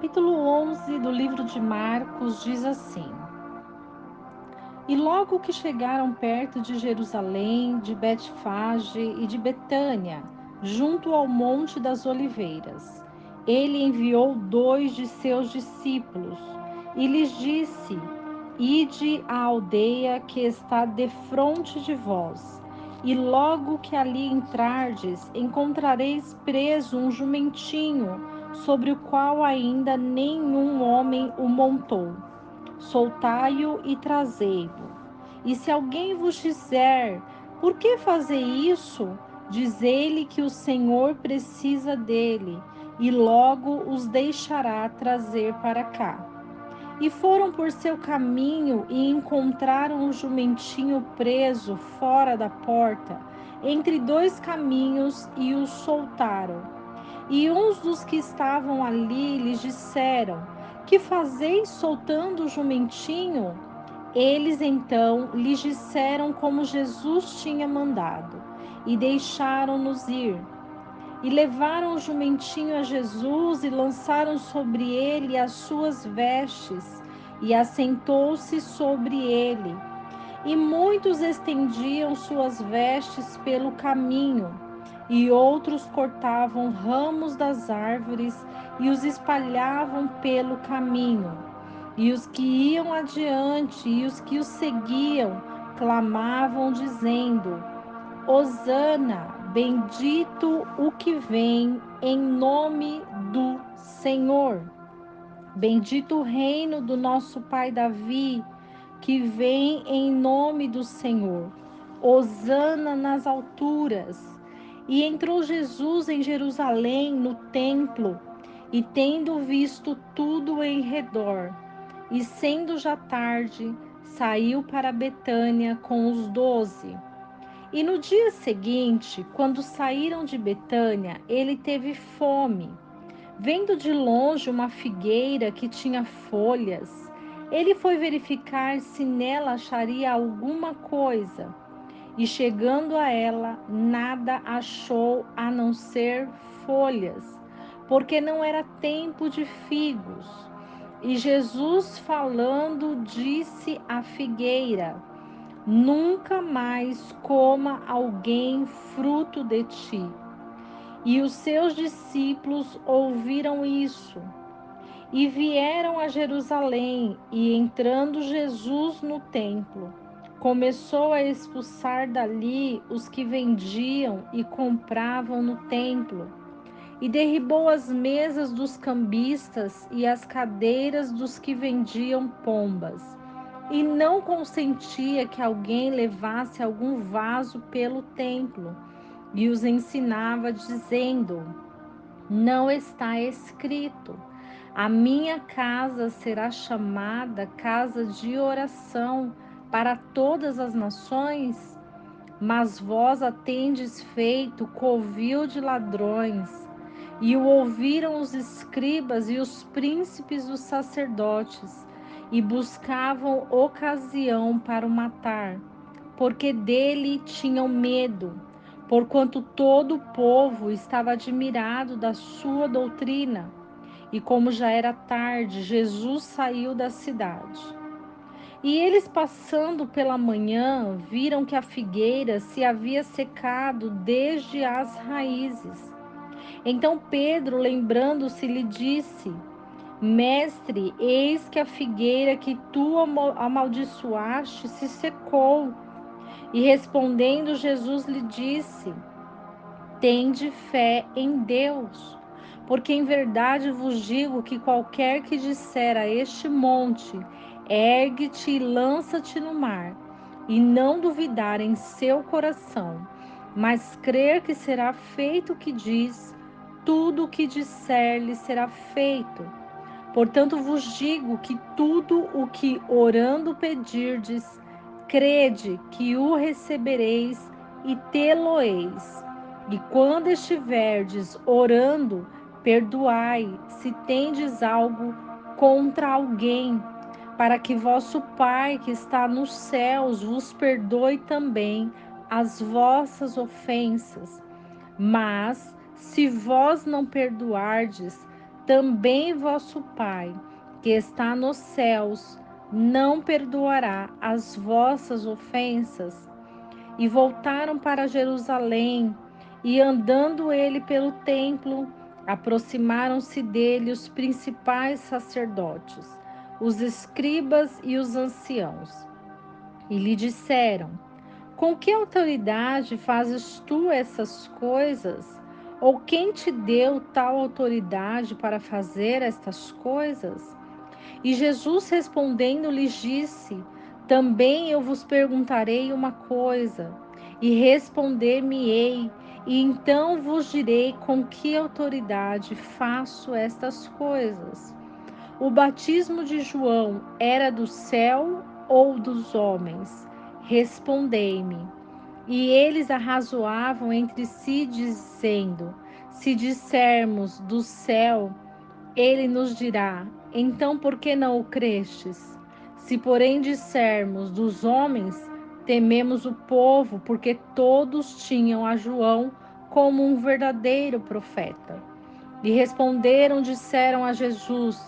capítulo 11 do livro de Marcos diz assim: E logo que chegaram perto de Jerusalém, de Betfage e de Betânia, junto ao Monte das Oliveiras, ele enviou 2 de seus discípulos e lhes disse: Ide à aldeia que está defronte de vós, e logo que ali entrardes, encontrareis preso um jumentinho, sobre o qual ainda nenhum homem o montou. Soltai-o e trazei-o. E se alguém vos disser: Por que fazer isso? Diz-lhe que o Senhor precisa dele, e logo os deixará trazer para cá. E foram por seu caminho e encontraram o jumentinho preso fora da porta, entre 2 caminhos, e o soltaram. E uns dos que estavam ali lhes disseram: Que fazeis soltando o jumentinho? Eles então lhes disseram como Jesus tinha mandado, e deixaram-nos ir. E levaram o jumentinho a Jesus e lançaram sobre ele as suas vestes, e assentou-se sobre ele. E muitos estendiam suas vestes pelo caminho, e outros cortavam ramos das árvores e os espalhavam pelo caminho. E os que iam adiante e os que os seguiam clamavam, dizendo: Hosana, bendito o que vem em nome do Senhor. Bendito o reino do nosso pai Davi, que vem em nome do Senhor. Hosana nas alturas. E entrou Jesus em Jerusalém, no templo, e tendo visto tudo em redor, e sendo já tarde, saiu para Betânia com os 12. E no dia seguinte, quando saíram de Betânia, ele teve fome. Vendo de longe uma figueira que tinha folhas, ele foi verificar se nela acharia alguma coisa. E chegando a ela, nada achou a não ser folhas, porque não era tempo de figos. E Jesus, falando, disse à figueira: Nunca mais coma alguém fruto de ti. E os seus discípulos ouviram isso e vieram a Jerusalém, e entrando Jesus no templo, começou a expulsar dali os que vendiam e compravam no templo, e derribou as mesas dos cambistas e as cadeiras dos que vendiam pombas, e não consentia que alguém levasse algum vaso pelo templo, e os ensinava, dizendo: Não está escrito: A minha casa será chamada casa de oração para todas as nações? Mas vós a tendes feito covil de ladrões. E o ouviram os escribas e os príncipes dos sacerdotes, e buscavam ocasião para o matar, porque dele tinham medo, porquanto todo o povo estava admirado da sua doutrina. E como já era tarde, Jesus saiu da cidade. E eles, passando pela manhã, viram que a figueira se havia secado desde as raízes. Então Pedro, lembrando-se, lhe disse: Mestre, eis que a figueira que tu amaldiçoaste se secou. E respondendo, Jesus lhe disse: Tende fé em Deus, porque em verdade vos digo que qualquer que disser a este monte: Ergue-te e lança-te no mar, e não duvidar em seu coração, mas crer que será feito o que diz, tudo o que disser-lhe será feito. Portanto vos digo que tudo o que orando pedirdes, crede que o recebereis e tê-lo-eis. E quando estiverdes orando, perdoai se tendes algo contra alguém, para que vosso Pai que está nos céus vos perdoe também as vossas ofensas. Mas se vós não perdoardes, também vosso Pai, que está nos céus, não perdoará as vossas ofensas? E voltaram para Jerusalém, e andando ele pelo templo, aproximaram-se dele os principais sacerdotes, os escribas e os anciãos, e lhe disseram: com que autoridade fazes tu essas coisas? Ou quem te deu tal autoridade para fazer estas coisas? E Jesus respondendo lhes disse: também eu vos perguntarei uma coisa, e responder-me-ei, e então vos direi com que autoridade faço estas coisas. O batismo de João era do céu ou dos homens? Respondei-me. E eles arrazoavam entre si, dizendo: se dissermos do céu, ele nos dirá: então por que não o crestes? Se, porém, dissermos dos homens, tememos o povo, porque todos tinham a João como um verdadeiro profeta. E responderam, disseram a Jesus: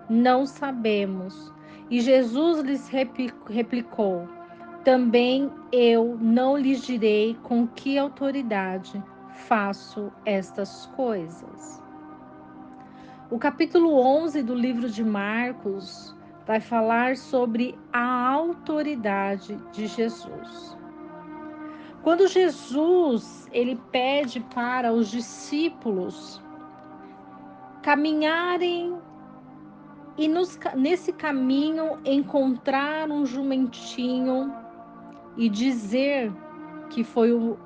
não sabemos. E Jesus lhes replicou: também eu não lhes direi com que autoridade faço estas coisas. O capítulo 11 do livro de Marcos vai falar sobre a autoridade de Jesus. Quando Jesus ele pede para os discípulos caminharem e nesse caminho encontrar um jumentinho e dizer que foi o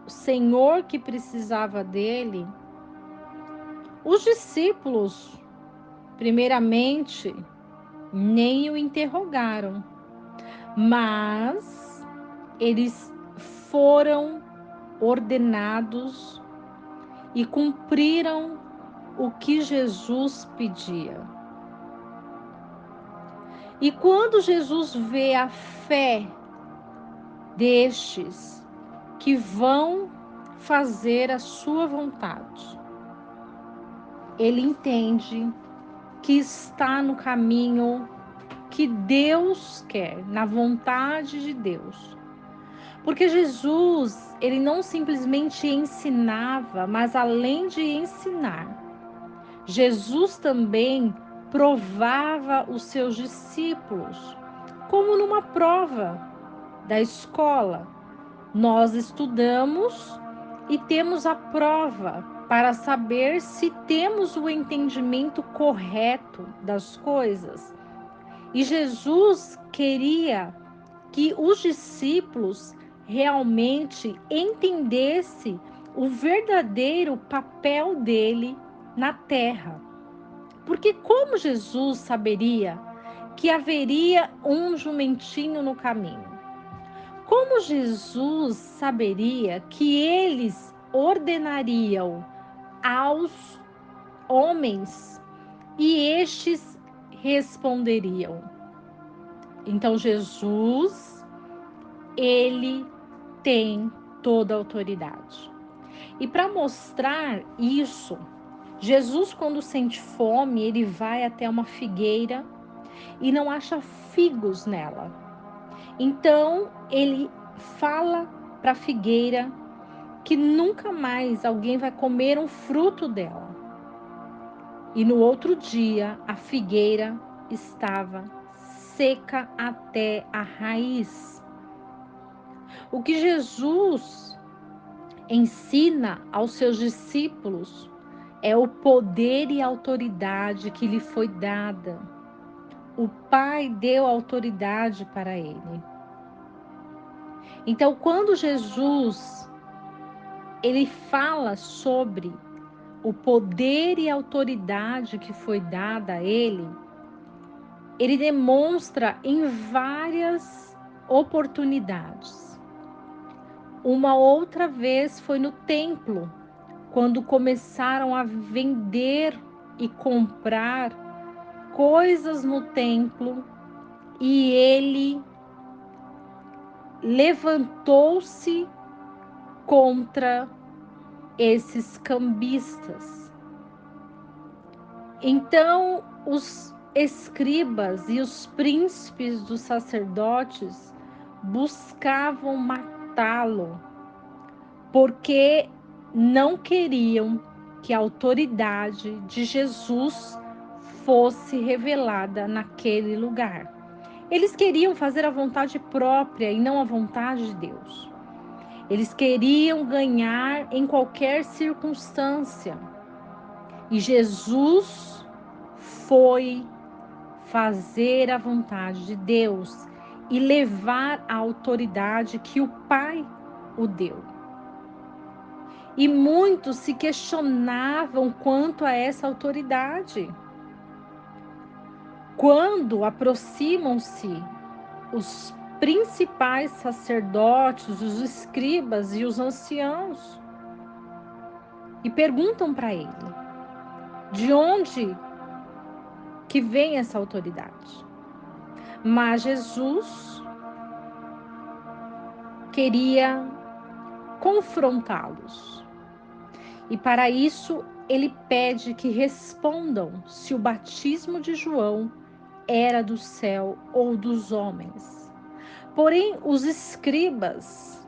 Senhor que precisava dele, os discípulos, primeiramente, nem o interrogaram, mas eles foram ordenados e cumpriram o que Jesus pedia. E quando Jesus vê a fé destes que vão fazer a sua vontade, ele entende que está no caminho que Deus quer, na vontade de Deus. Porque Jesus, ele não simplesmente ensinava, mas além de ensinar, Jesus também provava os seus discípulos, como numa prova da escola. Nós estudamos e temos a prova para saber se temos o entendimento correto das coisas. E Jesus queria que os discípulos realmente entendessem o verdadeiro papel dele na terra. Porque como Jesus saberia que haveria um jumentinho no caminho? Como Jesus saberia que eles ordenariam aos homens e estes responderiam? Então Jesus, ele tem toda a autoridade. E para mostrar isso, Jesus, quando sente fome, ele vai até uma figueira e não acha figos nela. Então ele fala para a figueira que nunca mais alguém vai comer um fruto dela. E no outro dia, a figueira estava seca até a raiz. O que Jesus ensina aos seus discípulos é o poder e a autoridade que lhe foi dada. O Pai deu autoridade para ele. Então, quando Jesus ele fala sobre o poder e a autoridade que foi dada a ele, ele demonstra em várias oportunidades. Uma outra vez foi no templo, quando começaram a vender e comprar coisas no templo, e ele levantou-se contra esses cambistas. Então os escribas e os príncipes dos sacerdotes buscavam matá-lo, porque não queriam que a autoridade de Jesus fosse revelada naquele lugar. Eles queriam fazer a vontade própria e não a vontade de Deus. Eles queriam ganhar em qualquer circunstância. E Jesus foi fazer a vontade de Deus e levar a autoridade que o Pai o deu. E muitos se questionavam quanto a essa autoridade. Quando aproximam-se os principais sacerdotes, os escribas e os anciãos e perguntam para ele: de onde que vem essa autoridade? Mas Jesus queria confrontá-los. E para isso ele pede que respondam se o batismo de João era do céu ou dos homens. Porém, os escribas,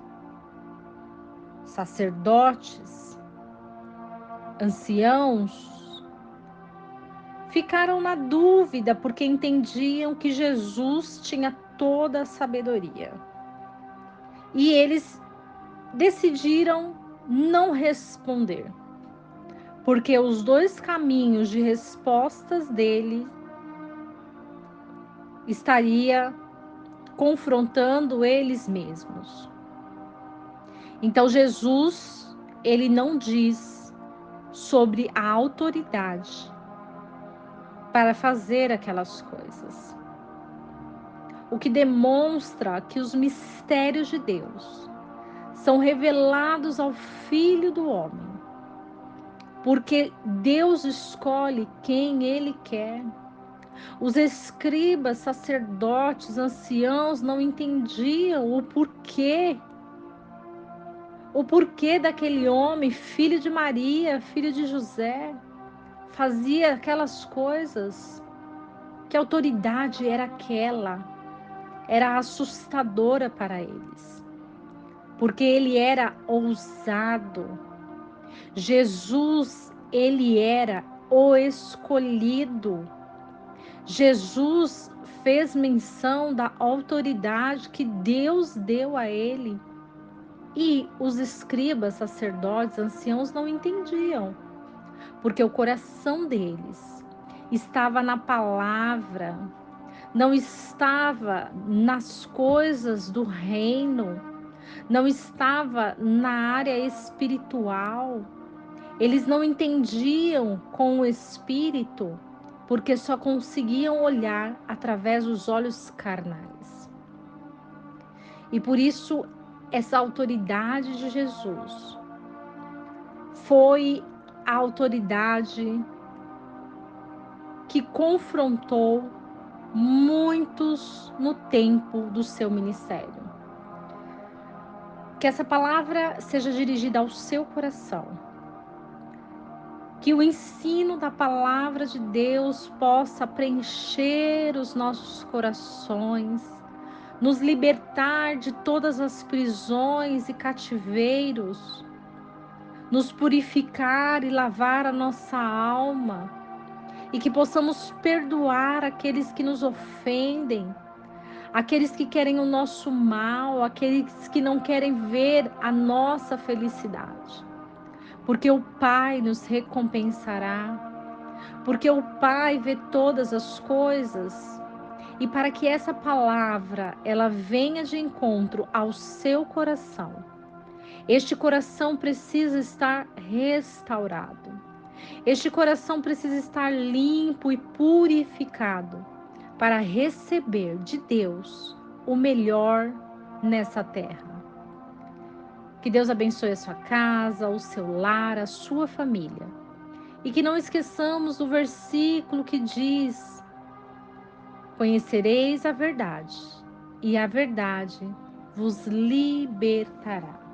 sacerdotes, anciãos, ficaram na dúvida porque entendiam que Jesus tinha toda a sabedoria. E eles decidiram não responder, porque os dois caminhos de respostas dele estaria confrontando eles mesmos. Então Jesus, ele não diz sobre a autoridade para fazer aquelas coisas. O que demonstra que os mistérios de Deus são revelados ao Filho do Homem, porque Deus escolhe quem Ele quer. Os escribas, sacerdotes, anciãos não entendiam o porquê daquele homem, filho de Maria, filho de José, fazia aquelas coisas. Que autoridade era aquela? Era assustadora para eles, porque ele era ousado. Jesus, ele era o escolhido. Jesus fez menção da autoridade que Deus deu a ele. E os escribas, sacerdotes, anciãos não entendiam, porque o coração deles estava na palavra, não estava nas coisas do reino, não estava na área espiritual. Eles não entendiam com o espírito, porque só conseguiam olhar através dos olhos carnais. E por isso, essa autoridade de Jesus foi a autoridade que confrontou muitos no tempo do seu ministério. Que essa palavra seja dirigida ao seu coração. Que o ensino da palavra de Deus possa preencher os nossos corações, nos libertar de todas as prisões e cativeiros, nos purificar e lavar a nossa alma, e que possamos perdoar aqueles que nos ofendem, aqueles que querem o nosso mal, aqueles que não querem ver a nossa felicidade. Porque o Pai nos recompensará, porque o Pai vê todas as coisas. E para que essa palavra ela venha de encontro ao seu coração, este coração precisa estar restaurado. Este coração precisa estar limpo e purificado para receber de Deus o melhor nessa terra. Que Deus abençoe a sua casa, o seu lar, a sua família. E que não esqueçamos o versículo que diz: conhecereis a verdade, e a verdade vos libertará.